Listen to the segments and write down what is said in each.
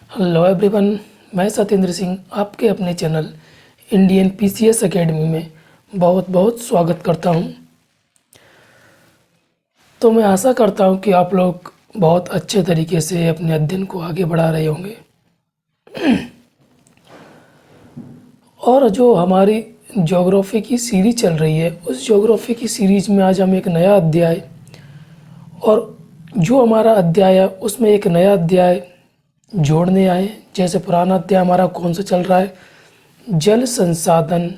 Hello everyone, मैं सत्येंद्र सिंह आपके अपने चैनल इंडियन पीसीएस एकेडमी में बहुत बहुत स्वागत करता हूं। तो मैं आशा करता हूं कि आप लोग बहुत अच्छे तरीके से अपने अध्ययन को आगे बढ़ा रहे होंगे। और जो हमारी ज्योग्राफी की सीरीज चल रही है, उस ज्योग्राफी की सीरीज में आज हम एक नया अध्याय और जो हमारा अध्याय है उसमें एक नया अध्याय जोड़ने आए। जैसे पुराना अध्याय हमारा कौन सा चल रहा है, जल संसाधन,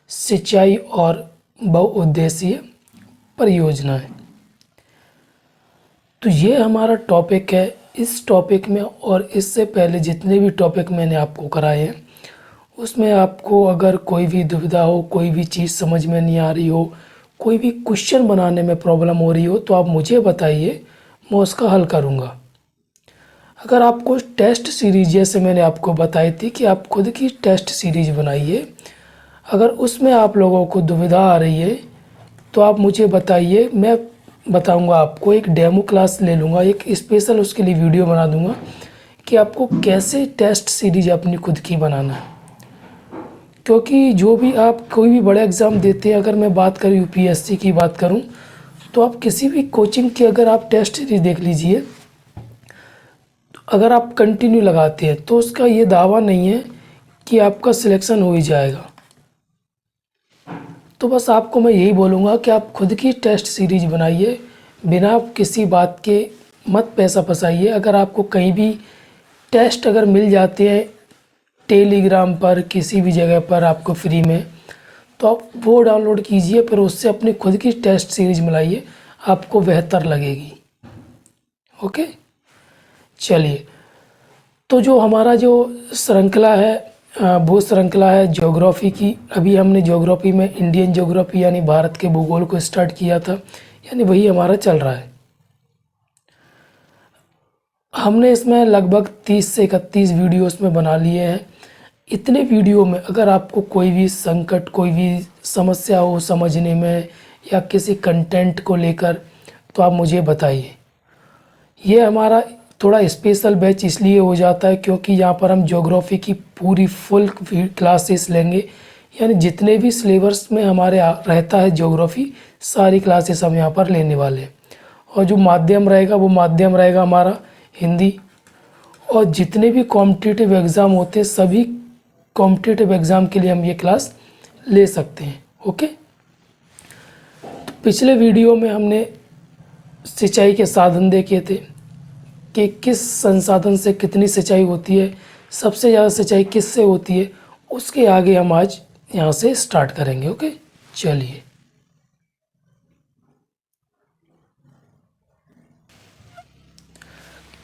सिंचाई और बहुउद्देशीय परियोजनाएं। तो ये हमारा टॉपिक है। इस टॉपिक में और इससे पहले जितने भी टॉपिक मैंने आपको कराए हैं उसमें आपको अगर कोई भी दुविधा हो, कोई भी चीज़ समझ में नहीं आ रही हो, कोई भी क्वेश्चन बनाने में प्रॉब्लम हो रही हो तो आप मुझे बताइए, मैं उसका हल करूँगा। अगर आपको टेस्ट सीरीज, जैसे मैंने आपको बताई थी कि आप खुद की टेस्ट सीरीज बनाइए, अगर उसमें आप लोगों को दुविधा आ रही है तो आप मुझे बताइए, मैं बताऊंगा आपको। एक डेमो क्लास ले लूँगा, एक स्पेशल उसके लिए वीडियो बना दूंगा कि आपको कैसे टेस्ट सीरीज अपनी खुद की बनाना है। क्योंकि जो भी आप कोई भी बड़ा एग्ज़ाम देते हैं, अगर मैं बात करूँ यूपीएससी की बात करूँ, तो आप किसी भी कोचिंग की अगर आप टेस्ट सीरीज देख लीजिए, अगर आप कंटिन्यू लगाते हैं तो उसका ये दावा नहीं है कि आपका सिलेक्शन हो ही जाएगा। तो बस आपको मैं यही बोलूँगा कि आप खुद की टेस्ट सीरीज बनाइए, बिना किसी बात के मत पैसा फंसाइए। अगर आपको कहीं भी टेस्ट अगर मिल जाते हैं टेलीग्राम पर, किसी भी जगह पर आपको फ्री में, तो आप वो डाउनलोड कीजिए, फिर उससे अपनी खुद की टेस्ट सीरीज बनाइए, आपको बेहतर लगेगी। ओके, चलिए। तो जो हमारा जो श्रृंखला है, वो श्रृंखला है ज्योग्राफी की। अभी हमने ज्योग्राफी में इंडियन ज्योग्राफी यानी भारत के भूगोल को स्टार्ट किया था, यानी वही हमारा चल रहा है। हमने इसमें लगभग 30 से 31 वीडियो इसमें बना लिए हैं। इतने वीडियो में अगर आपको कोई भी संकट, कोई भी समस्या हो समझने में या किसी कंटेंट को लेकर, तो आप मुझे बताइए। ये हमारा थोड़ा स्पेशल बैच इसलिए हो जाता है क्योंकि यहाँ पर हम ज्योग्राफी की पूरी फुल क्लासेस लेंगे, यानी जितने भी सिलेबस में हमारे रहता है ज्योग्राफी, सारी क्लासेस हम यहाँ पर लेने वाले हैं। और जो माध्यम रहेगा वो माध्यम रहेगा हमारा हिंदी। और जितने भी कॉम्पिटिटिव एग्ज़ाम होते हैं, सभी कॉम्पिटिटिव एग्ज़ाम के लिए हम ये क्लास ले सकते हैं। ओके, तो पिछले वीडियो में हमने सिंचाई के साधन देखे थे कि किस संसाधन से कितनी सिंचाई होती है, सबसे ज़्यादा सिंचाई किससे होती है। उसके आगे हम आज यहाँ से स्टार्ट करेंगे। ओके, चलिए।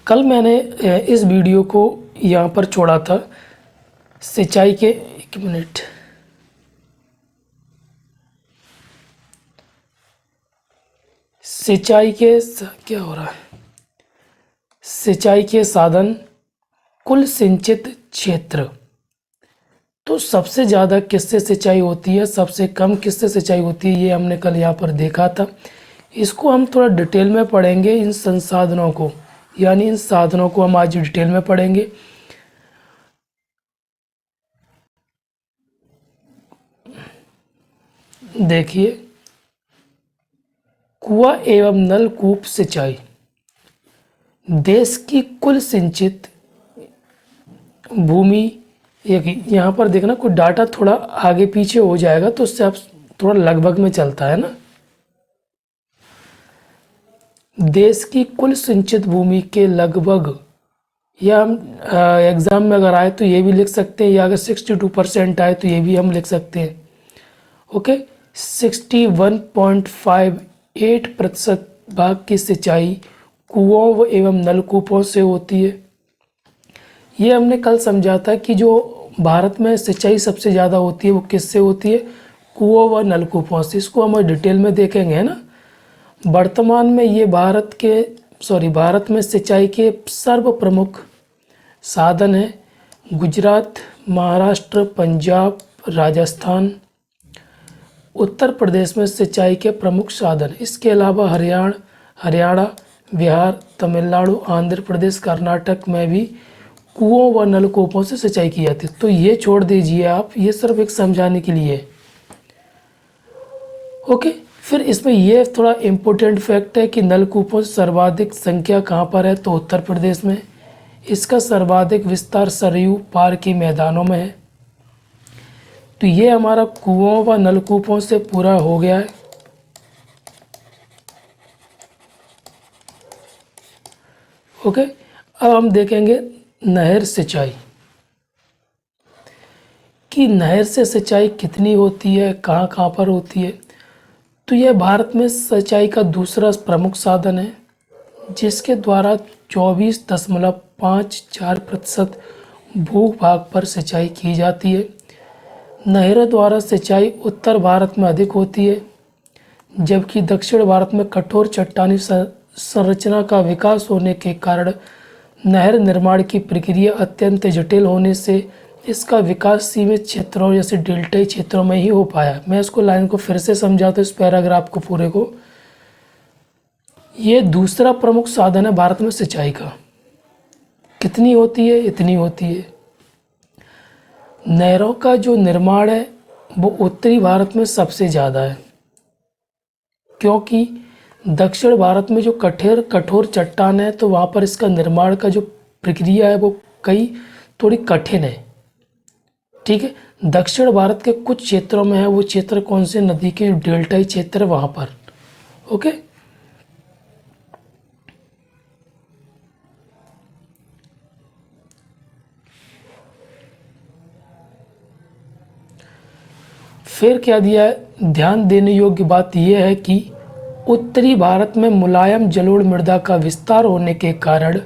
कल मैंने इस वीडियो को यहाँ पर छोड़ा था सिंचाई के, एक मिनट, सिंचाई के क्या हो रहा है, सिंचाई के साधन, कुल सिंचित क्षेत्र। तो सबसे ज़्यादा किससे सिंचाई होती है, सबसे कम किससे सिंचाई होती है, ये हमने कल यहाँ पर देखा था। इसको हम थोड़ा डिटेल में पढ़ेंगे, इन संसाधनों को, यानी इन साधनों को हम आज डिटेल में पढ़ेंगे। देखिए, कुआं एवं नलकूप सिंचाई, देश की कुल सिंचित भूमि। एक यहाँ पर देखना, कोई डाटा थोड़ा आगे पीछे हो जाएगा तो उससे आप थोड़ा लगभग में चलता है ना। देश की कुल सिंचित भूमि के लगभग, या हम एग्ज़ाम में अगर आए तो ये भी लिख सकते हैं, या अगर 62% आए तो ये भी हम लिख सकते हैं। ओके, 61.58% भाग की सिंचाई कुओं एवं नलकूपों से होती है। ये हमने कल समझा था कि जो भारत में सिंचाई सबसे ज़्यादा होती है वो किससे होती है, कुओं व नलकूपों से। इसको हम डिटेल में देखेंगे, है ना। वर्तमान में ये भारत में सिंचाई के सर्व प्रमुख साधन हैं गुजरात, महाराष्ट्र, पंजाब, राजस्थान। उत्तर प्रदेश में सिंचाई के प्रमुख साधन, इसके अलावा हरियाणा, बिहार, तमिलनाडु, आंध्र प्रदेश, कर्नाटक में भी कुओं व नलकूपों से सिंचाई की जाती है। तो ये छोड़ दीजिए आप, ये सिर्फ एक समझाने के लिए है। ओके, फिर इसमें ये थोड़ा इम्पोर्टेंट फैक्ट है कि नलकूपों से सर्वाधिक संख्या कहाँ पर है, तो उत्तर प्रदेश में। इसका सर्वाधिक विस्तार सरयू पार के मैदानों में है। तो ये हमारा कुओं व नलकूपों से पूरा हो गया है। ओके, अब हम देखेंगे नहर सिंचाई कि नहर से सिंचाई कितनी होती है, कहाँ कहाँ पर होती है। तो यह भारत में सिंचाई का दूसरा प्रमुख साधन है, जिसके द्वारा 24.54% भूभाग पर सिंचाई की जाती है। नहरों द्वारा सिंचाई उत्तर भारत में अधिक होती है, जबकि दक्षिण भारत में कठोर चट्टानी संरचना का विकास होने के कारण नहर निर्माण की प्रक्रिया अत्यंत जटिल होने से इसका विकास सीमित क्षेत्रों जैसे डेल्टाई क्षेत्रों में ही हो पाया। मैं इसको लाइन को फिर से समझाता हूँ, इस पैराग्राफ को पूरे को। ये दूसरा प्रमुख साधन है भारत में सिंचाई का। कितनी होती है, इतनी होती है। नहरों का जो निर्माण है वो उत्तरी भारत में सबसे ज़्यादा है, क्योंकि दक्षिण भारत में जो कठोर चट्टान है, तो वहाँ पर इसका निर्माण का जो प्रक्रिया है वो थोड़ी कठिन है। ठीक है, दक्षिण भारत के कुछ क्षेत्रों में है, वो क्षेत्र कौन से, नदी के डेल्टाई क्षेत्र है वहाँ पर। ओके, फिर क्या दिया है, ध्यान देने योग्य बात यह है कि उत्तरी भारत में मुलायम जलोढ़ मृदा का विस्तार होने के कारण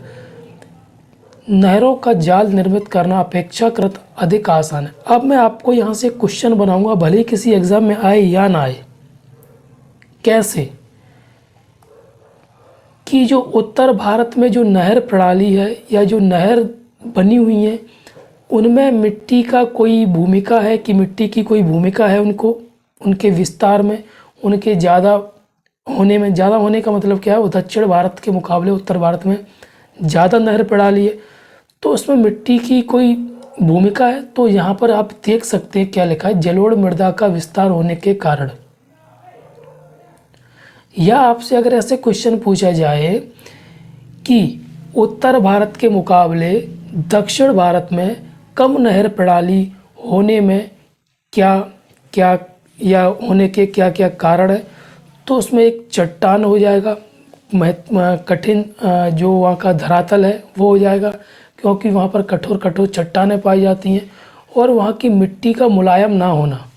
नहरों का जाल निर्मित करना अपेक्षाकृत अधिक आसान है। अब मैं आपको यहाँ से क्वेश्चन बनाऊंगा, भले ही किसी एग्जाम में आए या ना आए। कैसे कि जो उत्तर भारत में जो नहर प्रणाली है या जो नहर बनी हुई है, उनमें मिट्टी का कोई भूमिका है, कि मिट्टी की कोई भूमिका है उनको उनके विस्तार में, उनके ज़्यादा होने में। ज़्यादा होने का मतलब क्या है, वो दक्षिण भारत के मुकाबले उत्तर भारत में ज़्यादा नहर प्रणाली है, तो उसमें मिट्टी की कोई भूमिका है। तो यहाँ पर आप देख सकते हैं क्या लिखा है, जलोढ़ मृदा का विस्तार होने के कारण। या आपसे अगर ऐसे क्वेश्चन पूछा जाए कि उत्तर भारत के मुकाबले दक्षिण भारत में कम नहर प्रणाली होने में क्या क्या या होने के क्या क्या कारण है, तो उसमें एक चट्टान हो जाएगा, कठिन जो वहाँ का धरातल है वो हो जाएगा, क्योंकि वहाँ पर कठोर चट्टानें पाई जाती हैं, और वहाँ की मिट्टी का मुलायम ना होना।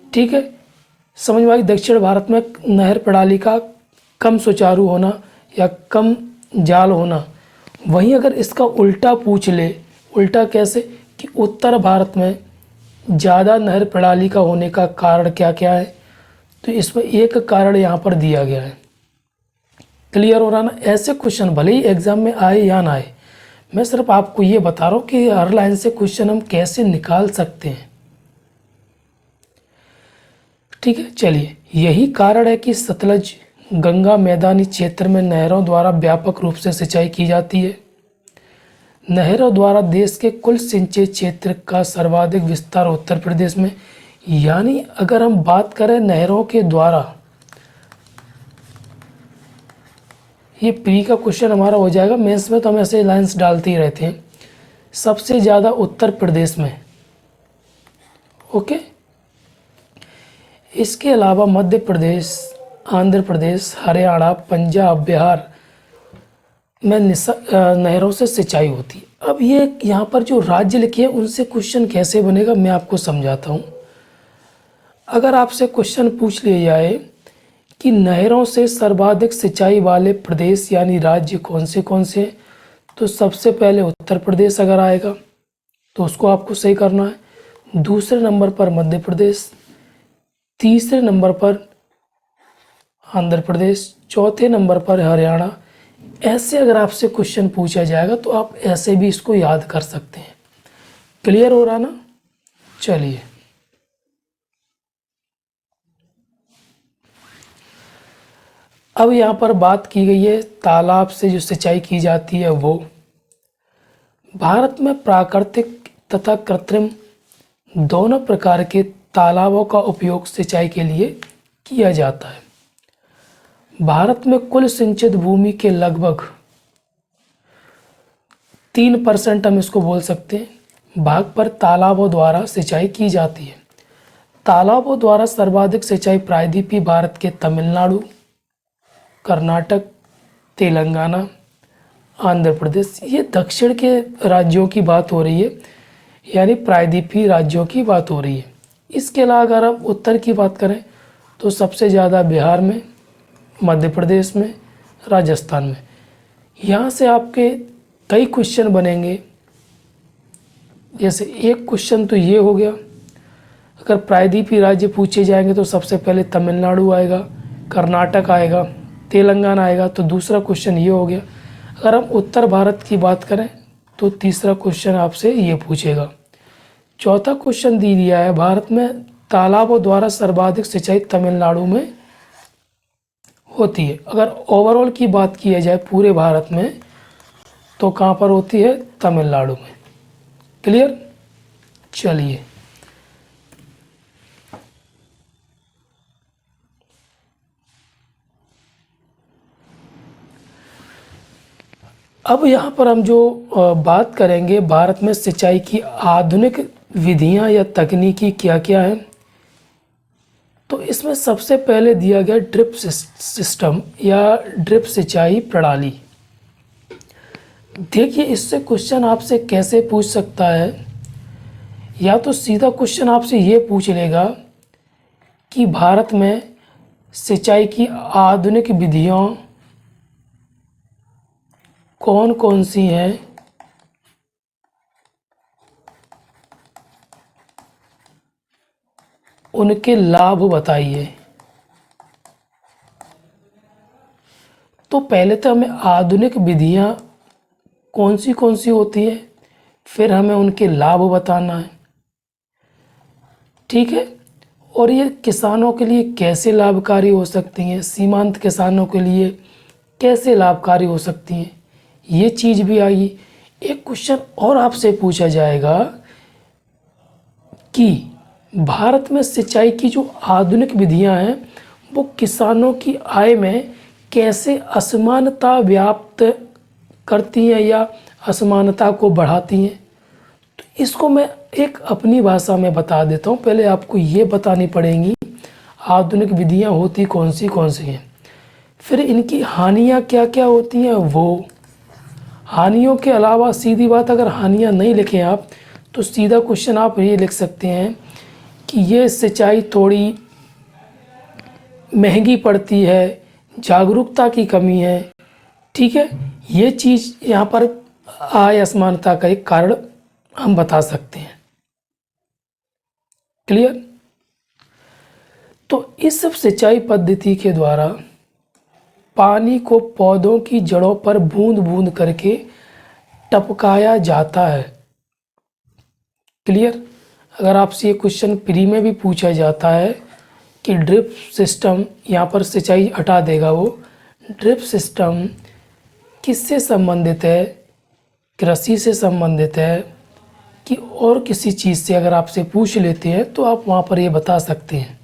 ठीक है, समझ में आई। दक्षिण भारत में नहर प्रणाली का कम सुचारू होना या कम जाल होना। वहीं अगर इसका उल्टा पूछ ले, उल्टा कैसे, कि उत्तर भारत में ज़्यादा नहर प्रणाली का होने का कारण क्या क्या है, तो इसमें एक कारण यहाँ पर दिया गया है। क्लियर हो रहा ना। ऐसे क्वेश्चन भले ही एग्जाम में आए या ना आए, मैं सिर्फ आपको ये बता रहा हूँ कि हर लाइन से क्वेश्चन हम कैसे निकाल सकते हैं। ठीक है, चलिए, यही कारण है कि सतलज गंगा मैदानी क्षेत्र में नहरों द्वारा व्यापक रूप से सिंचाई की जाती है। नहरों द्वारा देश के कुल सिंचित क्षेत्र का सर्वाधिक विस्तार उत्तर प्रदेश में। यानी अगर हम बात करें नहरों के द्वारा, ये प्री का क्वेश्चन हमारा हो जाएगा, मेंस में तो हम ऐसे लाइंस डालते ही रहते हैं। सबसे ज़्यादा उत्तर प्रदेश में। ओके, इसके अलावा मध्य प्रदेश, आंध्र प्रदेश, हरियाणा, पंजाब, बिहार में नहरों से सिंचाई होती है। अब ये यहाँ पर जो राज्य लिखे हैं उनसे क्वेश्चन कैसे बनेगा मैं आपको समझाता हूँ। अगर आपसे क्वेश्चन पूछ लिया जाए कि नहरों से सर्वाधिक सिंचाई वाले प्रदेश यानी राज्य कौन से, तो सबसे पहले उत्तर प्रदेश अगर आएगा तो उसको आपको सही करना है। दूसरे नंबर पर मध्य प्रदेश, तीसरे नंबर पर आंध्र प्रदेश, चौथे नंबर पर हरियाणा। ऐसे अगर आपसे क्वेश्चन पूछा जाएगा तो आप ऐसे भी इसको याद कर सकते हैं। क्लियर हो रहा ना। चलिए, अब यहाँ पर बात की गई है तालाब से जो सिंचाई की जाती है वो। भारत में प्राकृतिक तथा कृत्रिम दोनों प्रकार के तालाबों का उपयोग सिंचाई के लिए किया जाता है। भारत में कुल सिंचित भूमि के लगभग 3% हम इसको बोल सकते हैं भाग पर तालाबों द्वारा सिंचाई की जाती है। तालाबों द्वारा सर्वाधिक सिंचाई प्रायद्वीपीय भारत के तमिलनाडु, कर्नाटक, तेलंगाना, आंध्र प्रदेश, ये दक्षिण के राज्यों की बात हो रही है, यानी प्रायद्वीपीय राज्यों की बात हो रही है। इसके अलावा अगर हम उत्तर की बात करें तो सबसे ज़्यादा बिहार में, मध्य प्रदेश में, राजस्थान में। यहाँ से आपके कई क्वेश्चन बनेंगे। जैसे एक क्वेश्चन तो ये हो गया, अगर प्रायद्वीपीय राज्य पूछे जाएंगे तो सबसे पहले तमिलनाडु आएगा, कर्नाटक आएगा, तेलंगाना आएगा। तो दूसरा क्वेश्चन ये हो गया। अगर हम उत्तर भारत की बात करें तो तीसरा क्वेश्चन आपसे ये पूछेगा। चौथा क्वेश्चन दे दिया है, भारत में तालाबों द्वारा सर्वाधिक सिंचाई तमिलनाडु में होती है। अगर ओवरऑल की बात की जाए पूरे भारत में तो कहाँ पर होती है? तमिलनाडु में। क्लियर? चलिए अब यहाँ पर हम जो बात करेंगे, भारत में सिंचाई की आधुनिक विधियाँ या तकनीकी क्या क्या है। तो इसमें सबसे पहले दिया गया ड्रिप सिस्टम या ड्रिप सिंचाई प्रणाली। देखिए इससे क्वेश्चन आपसे कैसे पूछ सकता है, या तो सीधा क्वेश्चन आपसे ये पूछ लेगा कि भारत में सिंचाई की आधुनिक विधियाँ कौन कौन सी हैं, उनके लाभ बताइए। तो पहले तो हमें आधुनिक विधियां कौन सी होती हैं, फिर हमें उनके लाभ बताना है। ठीक है, और ये किसानों के लिए कैसे लाभकारी हो सकती हैं, सीमांत किसानों के लिए कैसे लाभकारी हो सकती हैं, ये चीज़ भी आई। एक क्वेश्चन और आपसे पूछा जाएगा कि भारत में सिंचाई की जो आधुनिक विधियां हैं वो किसानों की आय में कैसे असमानता व्याप्त करती हैं या असमानता को बढ़ाती हैं। तो इसको मैं एक अपनी भाषा में बता देता हूँ। पहले आपको ये बतानी पड़ेंगी आधुनिक विधियां होती कौन सी हैं, फिर इनकी हानियाँ क्या क्या होती हैं। वो हानियों के अलावा सीधी बात, अगर हानियाँ नहीं लिखें आप तो सीधा क्वेश्चन आप ये लिख सकते हैं कि ये सिंचाई थोड़ी महंगी पड़ती है, जागरूकता की कमी है। ठीक है, ये चीज़ यहाँ पर आय असमानता का एक कारण हम बता सकते हैं। क्लियर? तो इस सब सिंचाई पद्धति के द्वारा पानी को पौधों की जड़ों पर बूंद बूंद करके टपकाया जाता है। क्लियर? अगर आपसे ये क्वेश्चन प्री में भी पूछा जाता है कि ड्रिप सिस्टम, यहाँ पर सिंचाई हटा देगा वो, ड्रिप सिस्टम किससे संबंधित है, कृषि से संबंधित है कि और किसी चीज़ से, अगर आपसे पूछ लेते हैं तो आप वहाँ पर ये बता सकते हैं।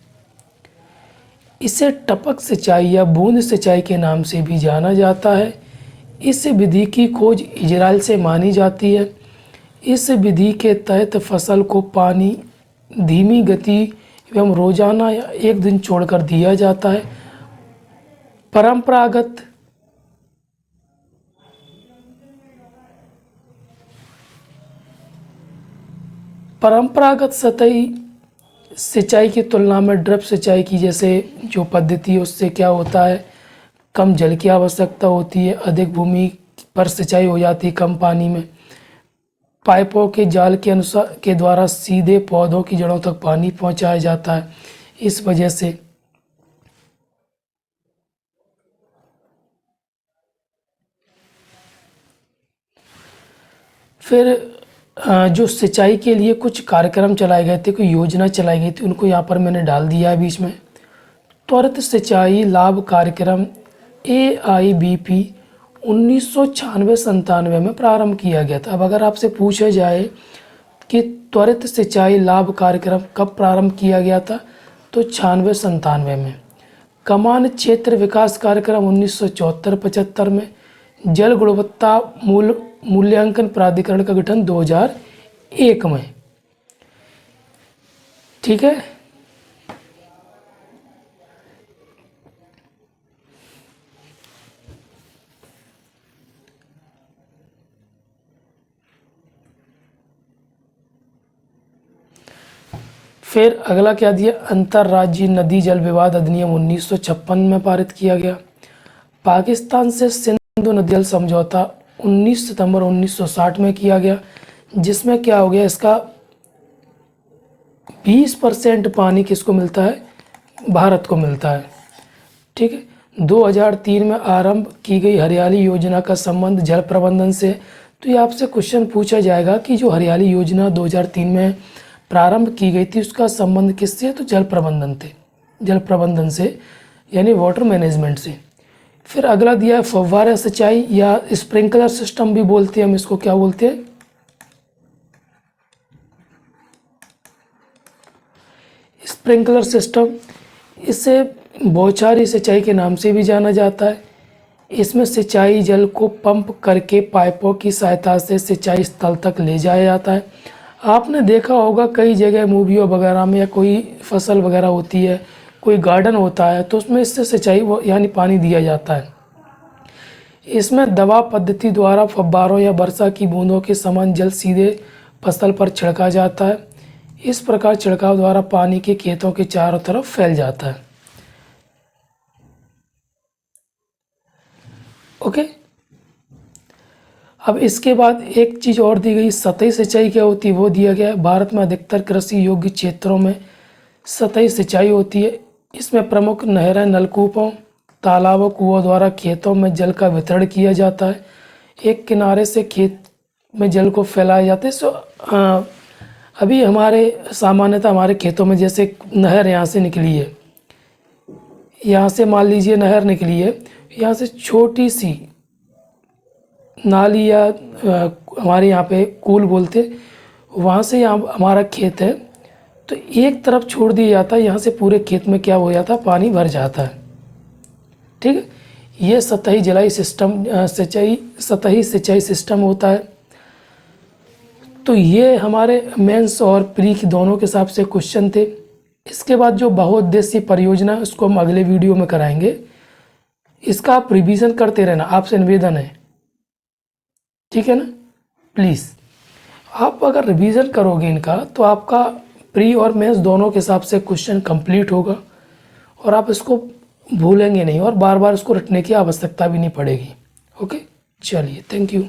इसे टपक सिंचाई या बूंद सिंचाई के नाम से भी जाना जाता है। इस विधि की खोज इजराइल से मानी जाती है। इस विधि के तहत फसल को पानी धीमी गति एवं रोजाना या एक दिन छोड़कर दिया जाता है। परंपरागत सतही सिंचाई की तुलना में ड्रिप सिंचाई की जैसे जो पद्धति है उससे क्या होता है, कम जल की आवश्यकता होती है, अधिक भूमि पर सिंचाई हो जाती है कम पानी में। पाइपों के जाल के द्वारा सीधे पौधों की जड़ों तक पानी पहुंचाया जाता है। इस वजह से फिर जो सिंचाई के लिए कुछ कार्यक्रम चलाए गए थे, कोई योजना चलाई गई थी, उनको यहाँ पर मैंने डाल दिया है बीच में। त्वरित सिंचाई लाभ कार्यक्रम AIBP 1996-97 में प्रारंभ किया गया था। अब अगर आपसे पूछा जाए कि त्वरित सिंचाई लाभ कार्यक्रम कब प्रारंभ किया गया था, तो 96-97 में। कमान क्षेत्र विकास कार्यक्रम 1974-75 में। जल गुणवत्ता मूल्यांकन प्राधिकरण का गठन 2001 में। ठीक है। फिर अगला क्या दिया, अंतर्राज्यीय नदी जल विवाद अधिनियम 1956 में पारित किया गया। पाकिस्तान से सिंधु नदी जल समझौता 19 सितंबर 1960 में किया गया, जिसमें क्या हो गया, इसका 20% पानी किसको मिलता है, भारत को मिलता है। ठीक है। 2003 में आरंभ की गई हरियाली योजना का संबंध जल प्रबंधन से। तो ये आपसे क्वेश्चन पूछा जाएगा कि जो हरियाली योजना 2003 में प्रारंभ की गई थी उसका संबंध किससे, तो जल प्रबंधन से, यानी वाटर मैनेजमेंट से। फिर अगला दिया है फव्वारा सिंचाई या स्प्रिंकलर सिस्टम भी बोलते हैं हम इसको, क्या बोलते हैं, स्प्रिंकलर सिस्टम। इसे बौछारी सिंचाई के नाम से भी जाना जाता है। इसमें सिंचाई जल को पंप करके पाइपों की सहायता से सिंचाई स्थल तक ले जाया जाता है। आपने देखा होगा कई जगह मूवियों वगैरह में, या कोई फसल वगैरह होती है, कोई गार्डन होता है, तो उसमें इससे सिंचाई यानी पानी दिया जाता है। इसमें दबाव पद्धति द्वारा फव्वारों या वर्षा की बूंदों के समान जल सीधे फसल पर छिड़का जाता है। इस प्रकार छिड़काव द्वारा पानी के खेतों के चारों तरफ फैल जाता है। ओके। अब इसके बाद एक चीज़ और दी गई, सतही सिंचाई क्या होती है वो दिया गया है। भारत में अधिकतर कृषि योग्य क्षेत्रों में सतही सिंचाई होती है। इसमें प्रमुख नहरें, नलकूपों, तालाबों, कुओं द्वारा खेतों में जल का वितरण किया जाता है। एक किनारे से खेत में जल को फैलाया जाता है। अभी सामान्यतः हमारे खेतों में जैसे नहर यहाँ से निकली है, यहाँ से मान लीजिए नहर निकली है, यहाँ से छोटी सी नाली या हमारे यहाँ पे कूल बोलते, वहाँ से यहाँ हमारा खेत है, तो एक तरफ छोड़ दिया जाता है, यहाँ से पूरे खेत में क्या हो जाता है, पानी भर जाता है। ठीक है। ये सतही सिंचाई सिस्टम होता है। तो ये हमारे मेंस और प्री की दोनों के हिसाब से क्वेश्चन थे। इसके बाद जो बहुउद्देशीय परियोजना है उसको हम अगले वीडियो में कराएंगे। इसका आप रिवीजन करते रहना, आपसे निवेदन है, ठीक है ना। प्लीज़ आप अगर रिवीजन करोगे इनका तो आपका प्री और मेंस दोनों के हिसाब से क्वेश्चन कंप्लीट होगा और आप इसको भूलेंगे नहीं और बार बार इसको रटने की आवश्यकता भी नहीं पड़ेगी। ओके, चलिए, थैंक यू।